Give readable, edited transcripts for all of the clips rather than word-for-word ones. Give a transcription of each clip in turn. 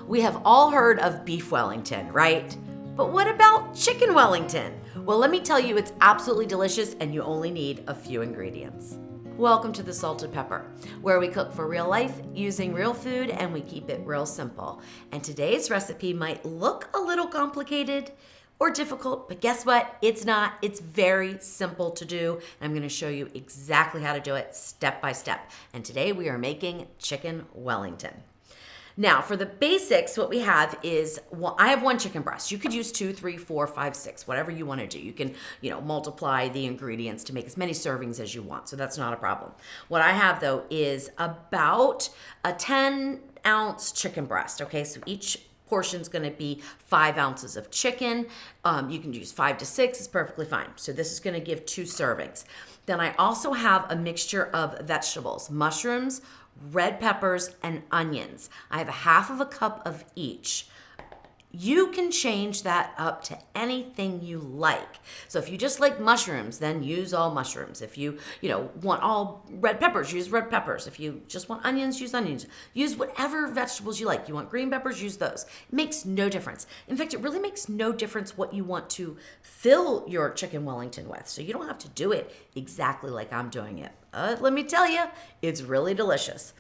We have all heard of beef Wellington, right? But what about chicken Wellington? Well, let me tell you, it's absolutely delicious and you only need a few ingredients. Welcome to the Salted Pepper, where we cook for real life using real food and we keep it real simple. And today's recipe might look a little complicated or difficult, but guess what? It's not. It's very simple to do. And I'm gonna show you exactly how to do it step by step. And today we are making chicken Wellington. Now, for the basics, what we have is, I have one chicken breast. You could use 2, 3, 4, 5, 6, whatever you want to do. You can, multiply the ingredients to make as many servings as you want. So that's not a problem. What I have, though, is about a 10-ounce chicken breast. Okay, so each portion's going to be 5 ounces of chicken. You can use 5 to 6. It's perfectly fine. So this is going to give 2 servings. Then I also have a mixture of vegetables, mushrooms, red peppers, and onions. I have a half of a cup of each. You can change that up to anything you like. So if you just like mushrooms, then use all mushrooms. If you, want all red peppers, use red peppers. If you just want onions, use onions. Use whatever vegetables you like. You want green peppers, use those. It makes no difference. In fact, it really makes no difference what you want to fill your chicken Wellington with. So you don't have to do it exactly like I'm doing it. Let me tell you, it's really delicious.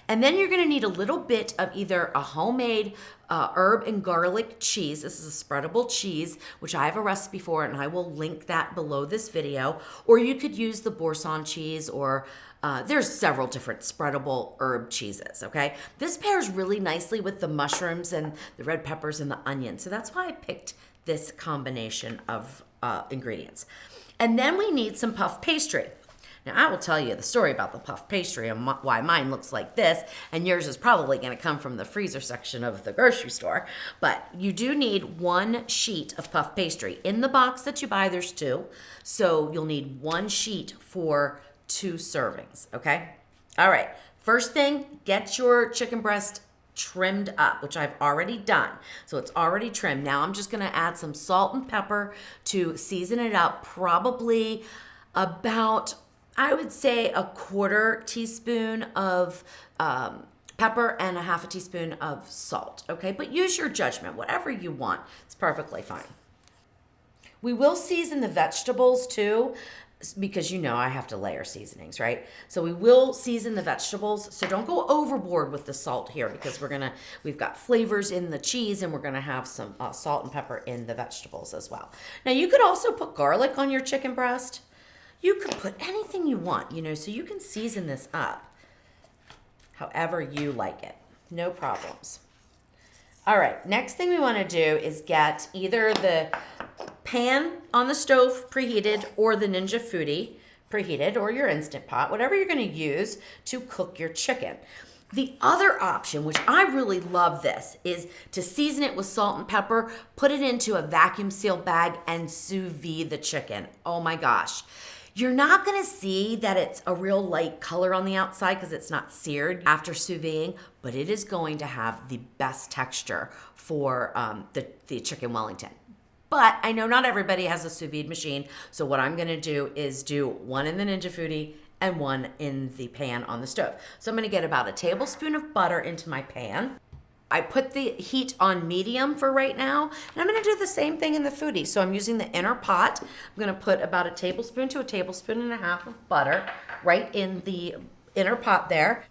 And then you're gonna need a little bit of either a homemade herb and garlic cheese. This is a spreadable cheese, which I have a recipe for, and I will link that below this video. Or you could use the Boursin cheese, or there's several different spreadable herb cheeses, okay? This pairs really nicely with the mushrooms and the red peppers and the onions. So that's why I picked this combination of ingredients. And then we need some puff pastry. Now, I will tell you the story about the puff pastry and why mine looks like this, and yours is probably going to come from the freezer section of the grocery store. But you do need 1 sheet of puff pastry. In the box that you buy, there's 2. So you'll need 1 sheet for 2 servings, okay? All right, first thing, get your chicken breast trimmed up, which I've already done. So it's already trimmed. Now I'm just going to add some salt and pepper to season it up, probably about, I would say, a 1/4 teaspoon of pepper and a 1/2 teaspoon of salt, okay? But use your judgment, whatever you want. It's perfectly fine. We will season the vegetables too, because I have to layer seasonings, right? So we will season the vegetables. So don't go overboard with the salt here, because we've got flavors in the cheese and we're gonna have some salt and pepper in the vegetables as well. Now you could also put garlic on your chicken breast. You could put anything you want, so you can season this up however you like it. No problems. All right, next thing we want to do is get either the pan on the stove preheated or the Ninja Foodi preheated, or your Instant Pot, whatever you're going to use to cook your chicken. The other option, which I really love this, is to season it with salt and pepper, put it into a vacuum sealed bag, and sous vide the chicken. Oh my gosh. You're not gonna see that it's a real light color on the outside because it's not seared after sous videing, but it is going to have the best texture for the chicken Wellington. But I know not everybody has a sous vide machine, so what I'm gonna do is do 1 in the Ninja Foodi and 1 in the pan on the stove. So I'm gonna get about a tablespoon of butter into my pan. I put the heat on medium for right now, and I'm gonna do the same thing in the Foodi. So I'm using the inner pot. I'm gonna put about a tablespoon to a tablespoon and a half of butter right in the inner pot there.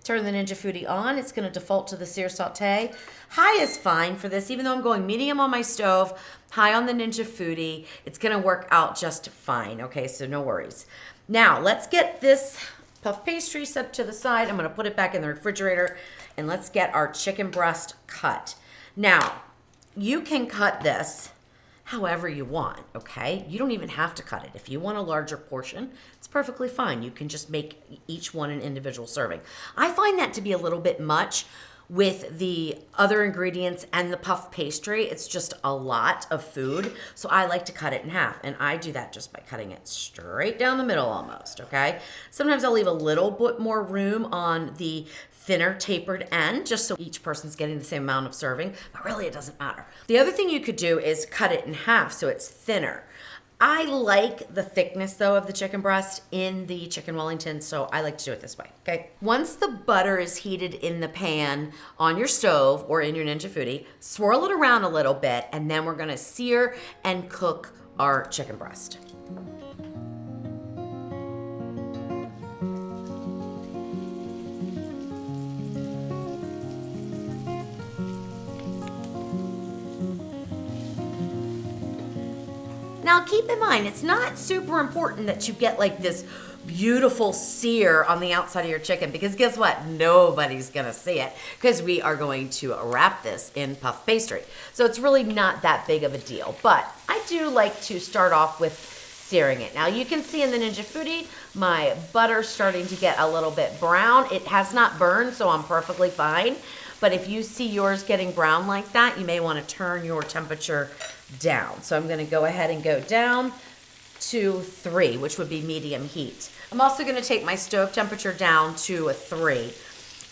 Turn the Ninja Foodi on. It's gonna default to the sear saute. High is fine for this, even though I'm going medium on my stove, high on the Ninja Foodi. It's gonna work out just fine, okay, so no worries. Now, let's get this puff pastry set to the side. I'm gonna put it back in the refrigerator, and let's get our chicken breast cut. Now, you can cut this however you want, okay? You don't even have to cut it. If you want a larger portion, it's perfectly fine. You can just make each one an individual serving. I find that to be a little bit much with the other ingredients and the puff pastry. It's just a lot of food, so I like to cut it in half, and I do that just by cutting it straight down the middle almost, okay? Sometimes I'll leave a little bit more room on the thinner tapered end, just so each person's getting the same amount of serving, but really it doesn't matter. The other thing you could do is cut it in half so it's thinner. I like the thickness though of the chicken breast in the chicken Wellington, so I like to do it this way, okay? Once the butter is heated in the pan on your stove or in your Ninja Foodi, swirl it around a little bit, and then we're gonna sear and cook our chicken breast. Now keep in mind, it's not super important that you get like this beautiful sear on the outside of your chicken, because guess what? Nobody's gonna see it, because we are going to wrap this in puff pastry. So it's really not that big of a deal, but I do like to start off with searing it. Now you can see in the Ninja Foodi, my butter's starting to get a little bit brown. It has not burned, so I'm perfectly fine. But if you see yours getting brown like that, you may want to turn your temperature down. So I'm going to go ahead and go down to 3, which would be medium heat. I'm also going to take my stove temperature down to a 3.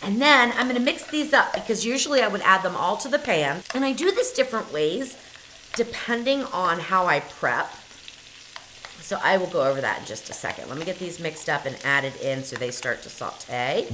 And then I'm going to mix these up, because usually I would add them all to the pan. And I do this different ways depending on how I prep. So I will go over that in just a second. Let me get these mixed up and added in so they start to saute.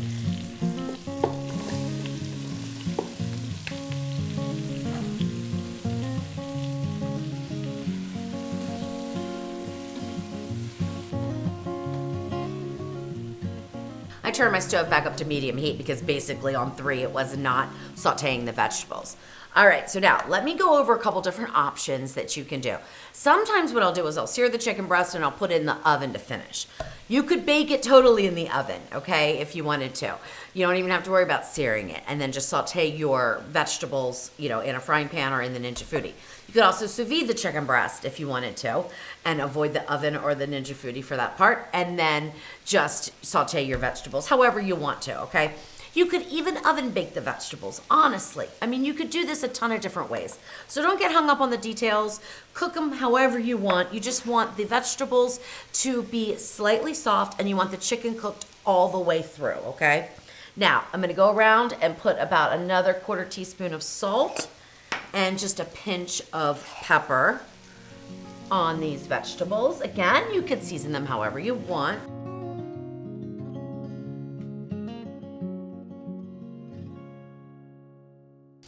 I turned my stove back up to medium heat because basically on 3 it was not sauteing the vegetables. All right, so now let me go over a couple different options that you can do. Sometimes what I'll do is I'll sear the chicken breast and I'll put it in the oven to finish. You could bake it totally in the oven, okay, if you wanted to. You don't even have to worry about searing it, and then just saute your vegetables, you know, in a frying pan or in the Ninja Foodi. You could also sous vide the chicken breast if you wanted to, and avoid the oven or the Ninja Foodi for that part, and then just saute your vegetables however you want to, okay? You could even oven bake the vegetables, honestly. I mean, you could do this a ton of different ways. So don't get hung up on the details. Cook them however you want. You just want the vegetables to be slightly soft, and you want the chicken cooked all the way through, okay? Now, I'm gonna go around and put about another 1/4 teaspoon of salt and just a pinch of pepper on these vegetables. Again, you could season them however you want.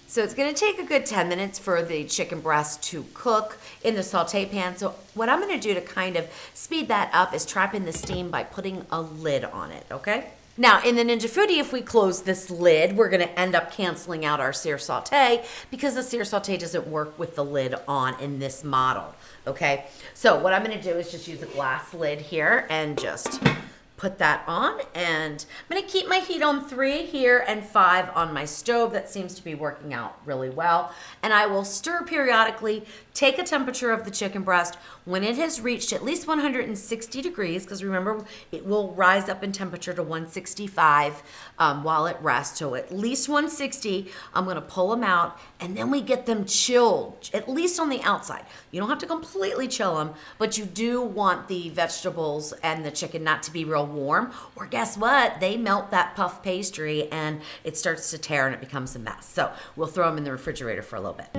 So it's gonna take a good 10 minutes for the chicken breast to cook in the saute pan. So what I'm gonna do to kind of speed that up is trap in the steam by putting a lid on it, okay? Now, in the Ninja Foodi, if we close this lid, we're gonna end up canceling out our sear saute, because the sear saute doesn't work with the lid on in this model, okay? So what I'm gonna do is just use a glass lid here and just put that on, and I'm gonna keep my heat on 3 here and 5 on my stove. That seems to be working out really well. And I will stir periodically, take a temperature of the chicken breast. When it has reached at least 160 degrees, because remember, it will rise up in temperature to 165 while it rests. So at least 160, I'm gonna pull them out, and then we get them chilled, at least on the outside. You don't have to completely chill them, but you do want the vegetables and the chicken not to be real warm, or guess what? They melt that puff pastry and it starts to tear and it becomes a mess. So we'll throw them in the refrigerator for a little bit.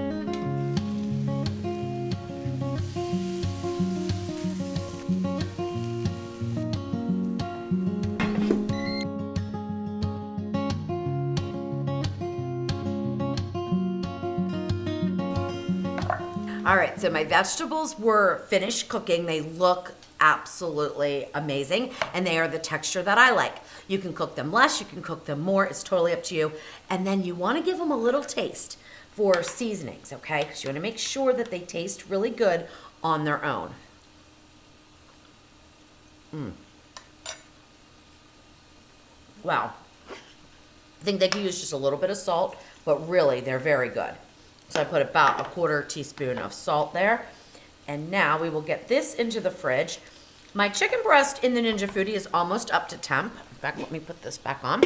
All right, so my vegetables were finished cooking. They look absolutely amazing, and they are the texture that I like. You can cook them less, you can cook them more, it's totally up to you. And then you wanna give them a little taste for seasonings, okay? Because you wanna make sure that they taste really good on their own. Wow. I think they could use just a little bit of salt, but really they're very good. So I put about a 1/4 teaspoon of salt there. And now we will get this into the fridge. My chicken breast in the Ninja Foodi is almost up to temp. In fact, let me put this back on.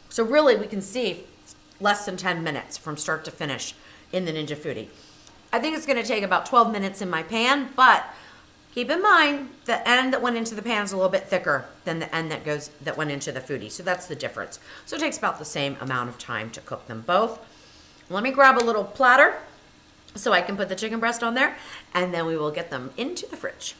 So really we can see less than 10 minutes from start to finish in the Ninja Foodi. I think it's gonna take about 12 minutes in my pan, but keep in mind the end that went into the pan is a little bit thicker than the end that went into the Foodi. So that's the difference. So it takes about the same amount of time to cook them both. Let me grab a little platter so I can put the chicken breast on there, and then we will get them into the fridge.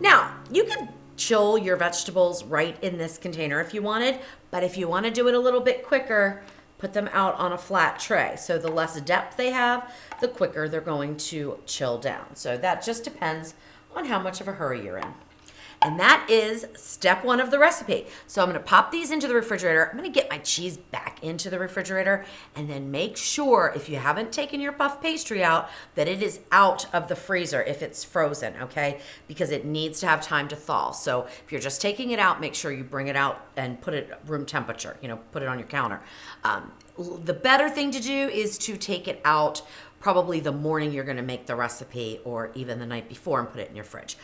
Now, you can chill your vegetables right in this container if you wanted, but if you want to do it a little bit quicker, put them out on a flat tray. So the less depth they have, the quicker they're going to chill down. So that just depends on how much of a hurry you're in. And that is step one of the recipe. So I'm gonna pop these into the refrigerator. I'm gonna get my cheese back into the refrigerator, and then make sure, if you haven't taken your puff pastry out, that it is out of the freezer if it's frozen, okay? Because it needs to have time to thaw. So if you're just taking it out, make sure you bring it out and put it room temperature, put it on your counter. The better thing to do is to take it out probably the morning you're gonna make the recipe, or even the night before, and put it in your fridge.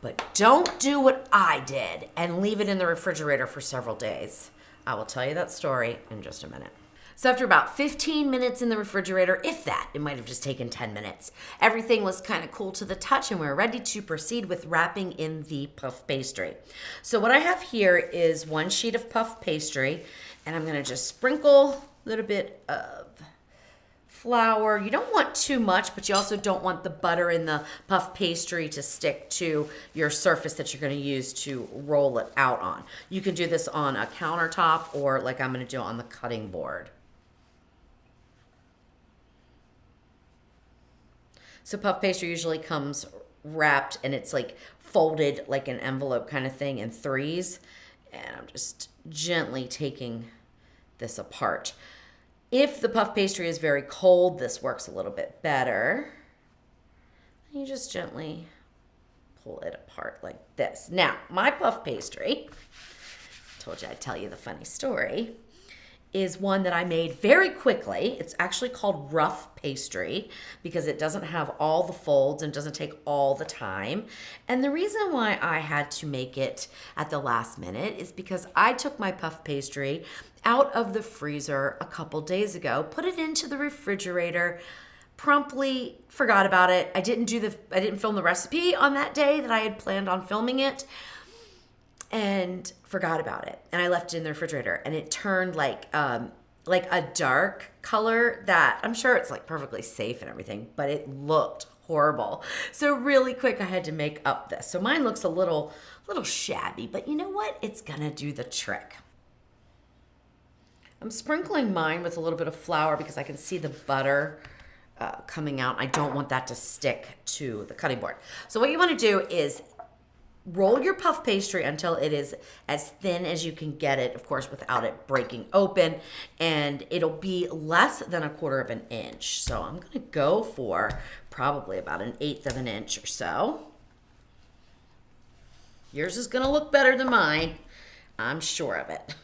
But don't do what I did and leave it in the refrigerator for several days. I will tell you that story in just a minute. So after about 15 minutes in the refrigerator, if that, it might have just taken 10 minutes, everything was kind of cool to the touch, and we were ready to proceed with wrapping in the puff pastry. So what I have here is one sheet of puff pastry, and I'm gonna just sprinkle a little bit of flour. You don't want too much, but you also don't want the butter in the puff pastry to stick to your surface that you're going to use to roll it out on. You can do this on a countertop, or like I'm going to do on the cutting board. So puff pastry usually comes wrapped, and it's like folded like an envelope kind of thing in threes. And I'm just gently taking this apart. If the puff pastry is very cold, this works a little bit better. You just gently pull it apart like this. Now, my puff pastry, told you I'd tell you the funny story, is one that I made very quickly. It's actually called rough pastry because it doesn't have all the folds and doesn't take all the time. And the reason why I had to make it at the last minute is because I took my puff pastry out of the freezer a couple days ago, put it into the refrigerator, promptly forgot about it. I didn't film the recipe on that day that I had planned on filming it, and forgot about it. And I left it in the refrigerator, and it turned like a dark color that I'm sure it's like perfectly safe and everything, but it looked horrible. So really quick, I had to make up this. So mine looks a little shabby, but you know what? It's gonna do the trick. I'm sprinkling mine with a little bit of flour because I can see the butter coming out. I don't want that to stick to the cutting board. So what you want to do is roll your puff pastry until it is as thin as you can get it, of course, without it breaking open, and it'll be less than 1/4 of an inch. So I'm going to go for probably about 1/8 of an inch or so. Yours is going to look better than mine. I'm sure of it.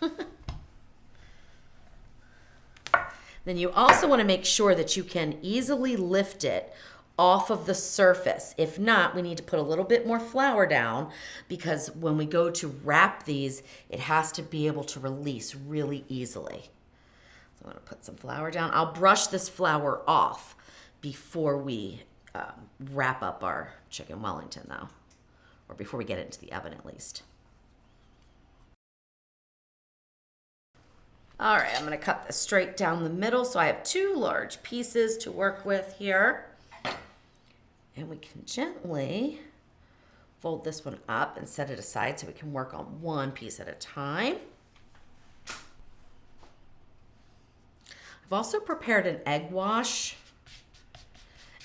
Then you also want to make sure that you can easily lift it off of the surface. If not, we need to put a little bit more flour down, because when we go to wrap these, it has to be able to release really easily. So I'm going to put some flour down. I'll brush this flour off before we wrap up our chicken Wellington though, or before we get it into the oven at least. All right, I'm gonna cut this straight down the middle, so I have 2 large pieces to work with here. And we can gently fold this one up and set it aside so we can work on one piece at a time. I've also prepared an egg wash.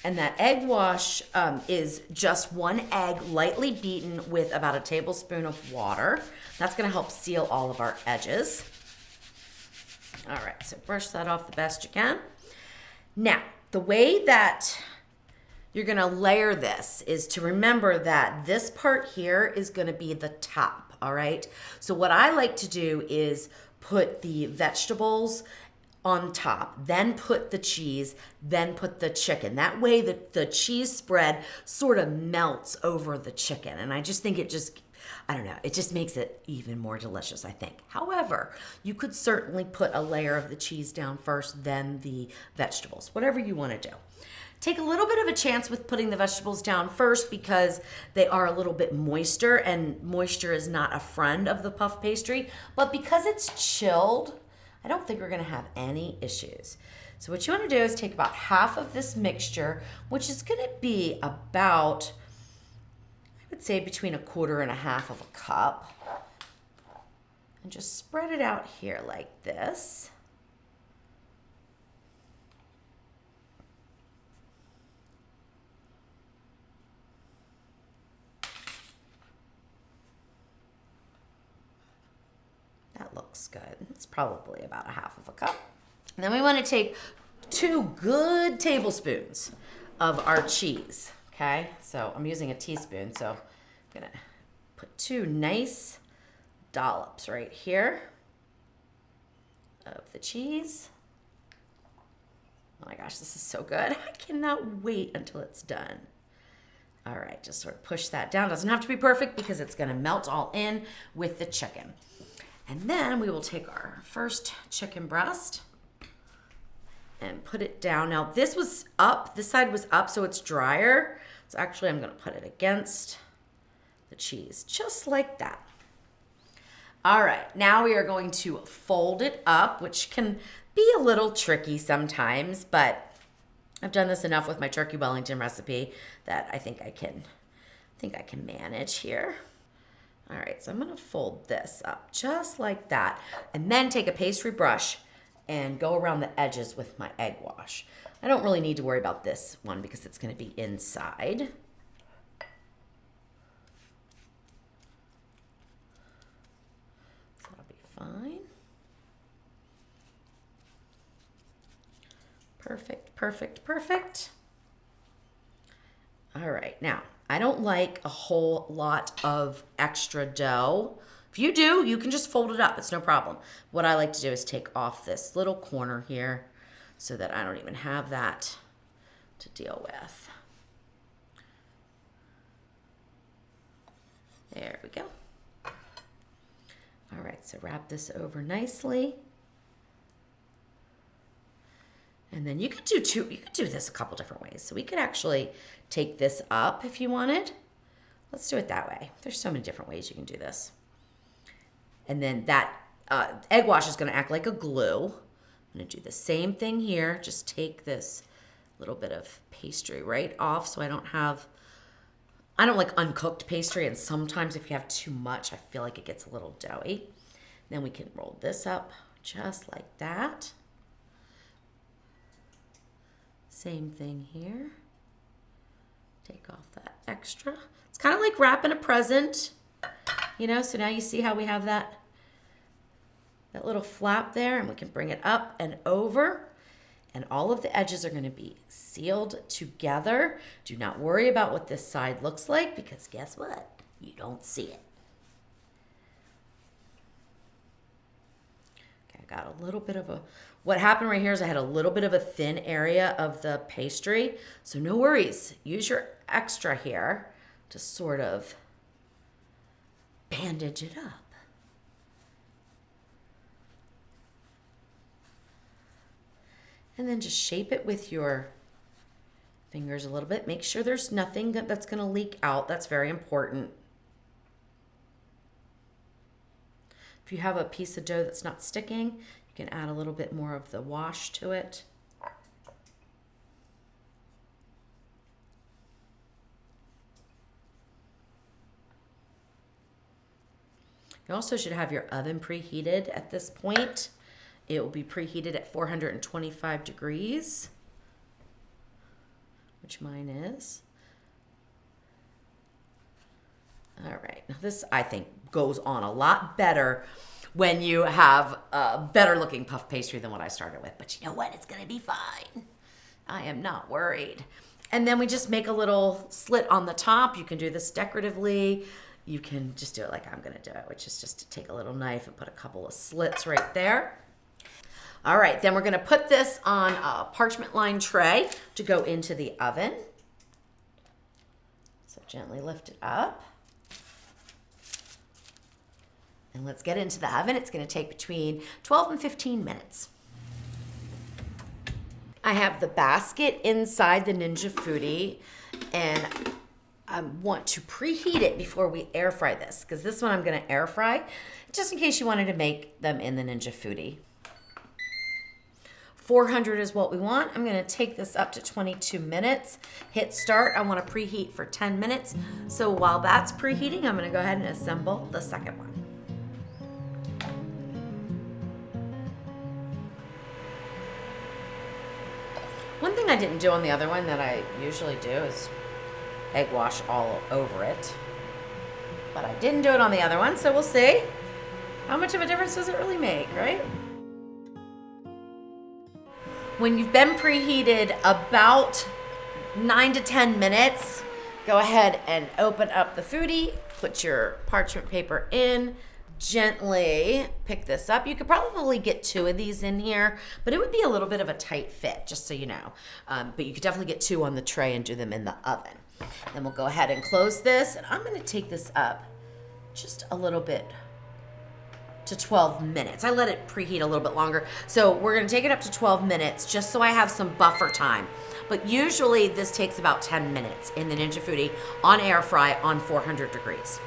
And that egg wash is just 1 egg lightly beaten with about 1 tablespoon of water. That's gonna help seal all of our edges. All right, so brush that off the best you can. Now, the way that you're gonna layer this is to remember that this part here is gonna be the top, all right? So what I like to do is put the vegetables on top, then put the cheese, then put the chicken. That way the cheese spread sort of melts over the chicken. And I just think it just, I don't know, it just makes it even more delicious, I think. However, you could certainly put a layer of the cheese down first, then the vegetables, whatever you want to do. Take a little bit of a chance with putting the vegetables down first because they are a little bit moister, and moisture is not a friend of the puff pastry. But because it's chilled, I don't think we're gonna have any issues. So what you wanna do is take about half of this mixture, which is gonna be about, I would say between 1/4 and 1/2 of a cup, and just spread it out here like this. That looks good. It's probably about 1/2 of a cup. And then we want to take 2 good tablespoons of our cheese, okay? So I'm using a teaspoon, so I'm gonna put 2 nice dollops right here of the cheese. Oh my gosh, this is so good. I cannot wait until it's done. All right, just sort of push that down. Doesn't have to be perfect because it's gonna melt all in with the chicken. And then we will take our first chicken breast and put it down. Now this was up, this side was up, so it's drier. So actually I'm gonna put it against the cheese, just like that. All right, now we are going to fold it up, which can be a little tricky sometimes, but I've done this enough with my turkey Wellington recipe that I think I can manage here. All right, so I'm gonna fold this up just like that, and then take a pastry brush and go around the edges with my egg wash. I don't really need to worry about this one because it's gonna be inside. So that'll be fine. Perfect, perfect, perfect. All right, now, I don't like a whole lot of extra dough. If you do, you can just fold it up, it's no problem. What I like to do is take off this little corner here so that I don't even have that to deal with. There we go. All right, so wrap this over nicely. And then you could do this a couple different ways. So we could actually take this up if you wanted. Let's do it that way. There's so many different ways you can do this. And then that egg wash is gonna act like a glue. I'm gonna do the same thing here. Just take this little bit of pastry right off so I don't like uncooked pastry, and sometimes if you have too much, I feel like it gets a little doughy. Then we can roll this up just like that. Same thing here. Take off that extra. It's kind of like wrapping a present, you know, so now you see how we have that little flap there, and we can bring it up and over, and all of the edges are going to be sealed together. Do not worry about what this side looks like, because guess what? You don't see it. Okay, I got a little bit of what happened right here is I had a little bit of a thin area of the pastry, so no worries. Use your extra here to sort of bandage it up. And then just shape it with your fingers a little bit. Make sure there's nothing that's going to leak out. That's very important. If you have a piece of dough that's not sticking, you can add a little bit more of the wash to it. You also should have your oven preheated at this point. It will be preheated at 425 degrees, which mine is. All right, now this I think goes on a lot better when you have a better looking puff pastry than what I started with, but you know what? It's gonna be fine. I am not worried. And then we just make a little slit on the top. You can do this decoratively. You can just do it like I'm gonna do it, which is just to take a little knife and put a couple of slits right there. All right, then we're gonna put this on a parchment lined tray to go into the oven. So gently lift it up. And let's get into the oven. It's gonna take between 12 and 15 minutes. I have the basket inside the Ninja Foodi, and I want to preheat it before we air fry this, because this one I'm gonna air fry, just in case you wanted to make them in the Ninja Foodi. 400 is what we want. I'm gonna take this up to 22 minutes. Hit start. I wanna preheat for 10 minutes. So while that's preheating, I'm gonna go ahead and assemble the second one. One thing I didn't do on the other one that I usually do is egg wash all over it. But I didn't do it on the other one, so we'll see. How much of a difference does it really make, right? When you've been preheated about 9 to 10 minutes, go ahead and open up the Foodi, put your parchment paper in, gently pick this up. You could probably get 2 of these in here, but it would be a little bit of a tight fit, just so you know. But you could definitely get 2 on the tray and do them in the oven. Then we'll go ahead and close this, and I'm gonna take this up just a little bit to 12 minutes. I let it preheat a little bit longer. So we're gonna take it up to 12 minutes just so I have some buffer time. But usually this takes about 10 minutes in the Ninja Foodi on air fry on 400 degrees.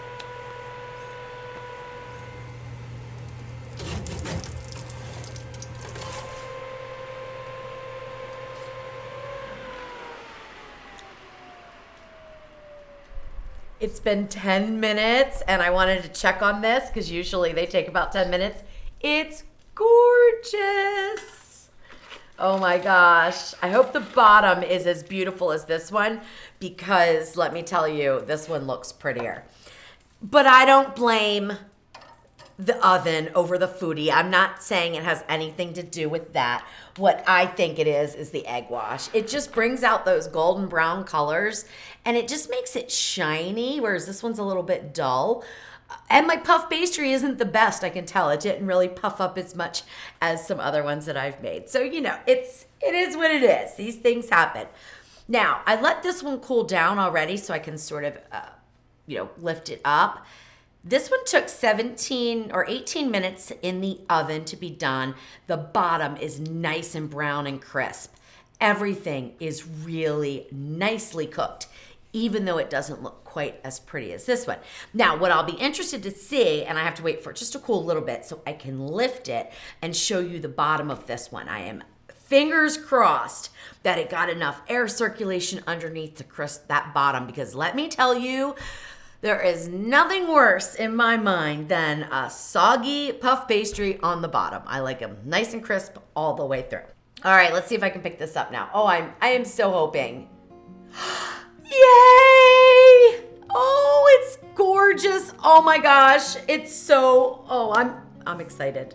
It's been 10 minutes and I wanted to check on this because usually they take about 10 minutes. It's gorgeous. Oh my gosh. I hope the bottom is as beautiful as this one because let me tell you, this one looks prettier. But I don't blame the oven over the Foodi. I'm not saying it has anything to do with that. What I think it is the egg wash. It just brings out those golden brown colors and it just makes it shiny, whereas this one's a little bit dull. And my puff pastry isn't the best, I can tell. It didn't really puff up as much as some other ones that I've made. So, you know, it is what it is. These things happen. Now, I let this one cool down already so I can sort of, lift it up. This one took 17 or 18 minutes in the oven to be done. The bottom is nice and brown and crisp. Everything is really nicely cooked, even though it doesn't look quite as pretty as this one. Now, what I'll be interested to see, and I have to wait for it just to cool a little bit so I can lift it and show you the bottom of this one. I am fingers crossed that it got enough air circulation underneath to crisp that bottom, because let me tell you, there is nothing worse in my mind than a soggy puff pastry on the bottom. I like them nice and crisp all the way through. All right, let's see if I can pick this up now. Oh, I am so hoping. Yay! Oh, it's gorgeous. Oh my gosh, it's so, I'm excited.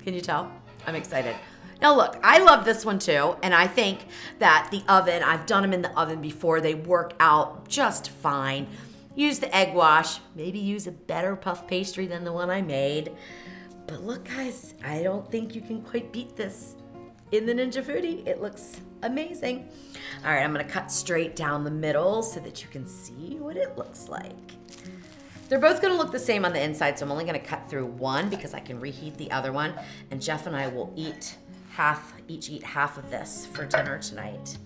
Can you tell? I'm excited. Now look, I love this one too, and I think that the oven, I've done them in the oven before, they work out just fine. Use the egg wash, maybe use a better puff pastry than the one I made. But look guys, I don't think you can quite beat this in the Ninja Foodi. It looks amazing. All right, I'm gonna cut straight down the middle so that you can see what it looks like. They're both gonna look the same on the inside, so I'm only gonna cut through one because I can reheat the other one, and Jeff and I will each eat half of this for dinner tonight.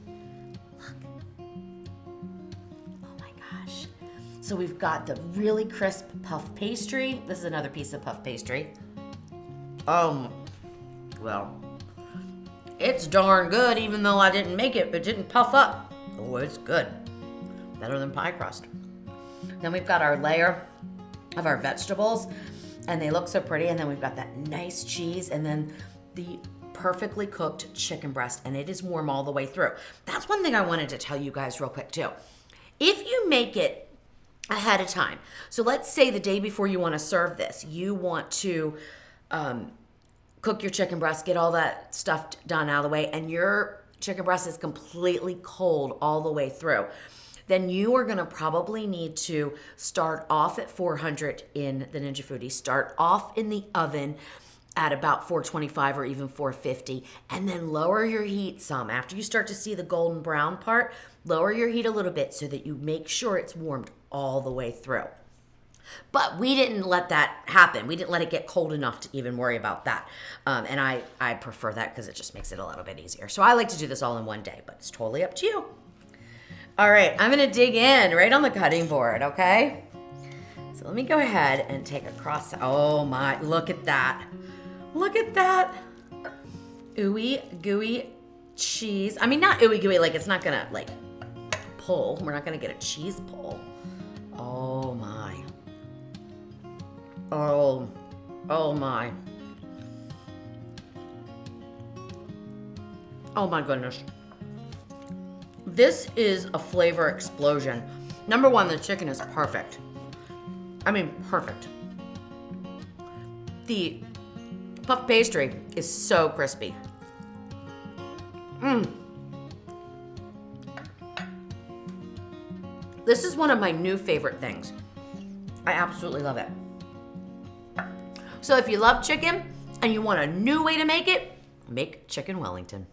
So we've got the really crisp puff pastry. This is another piece of puff pastry. Well, it's darn good, even though I didn't make it, it didn't puff up. Oh, it's good. Better than pie crust. Then we've got our layer of our vegetables, and they look so pretty. And then we've got that nice cheese, and then the perfectly cooked chicken breast, and it is warm all the way through. That's one thing I wanted to tell you guys real quick too. If you make it ahead of time. So let's say the day before you want to serve this, you want to cook your chicken breast, get all that stuff done out of the way, and your chicken breast is completely cold all the way through. Then you are going to probably need to start off at 400 in the Ninja Foodi, start off in the oven at about 425 or even 450, and then lower your heat some. After you start to see the golden brown part, lower your heat a little bit so that you make sure it's warmed all the way through. But we didn't let that happen. We didn't let it get cold enough to even worry about that. And I prefer that because it just makes it a little bit easier. So I like to do this all in one day, but it's totally up to you. All right, I'm gonna dig in right on the cutting board, okay? So let me go ahead and take a cross. Oh my, look at that. Look at that. ooey gooey cheese. I mean, not ooey gooey, like it's not gonna like pull. We're not gonna get a cheese pull. Oh my. Oh my. Oh my goodness. This is a flavor explosion. Number one, the chicken is perfect. I mean, perfect. The puff pastry is so crispy. This is one of my new favorite things. I absolutely love it. So if you love chicken and you want a new way to make it, make chicken Wellington.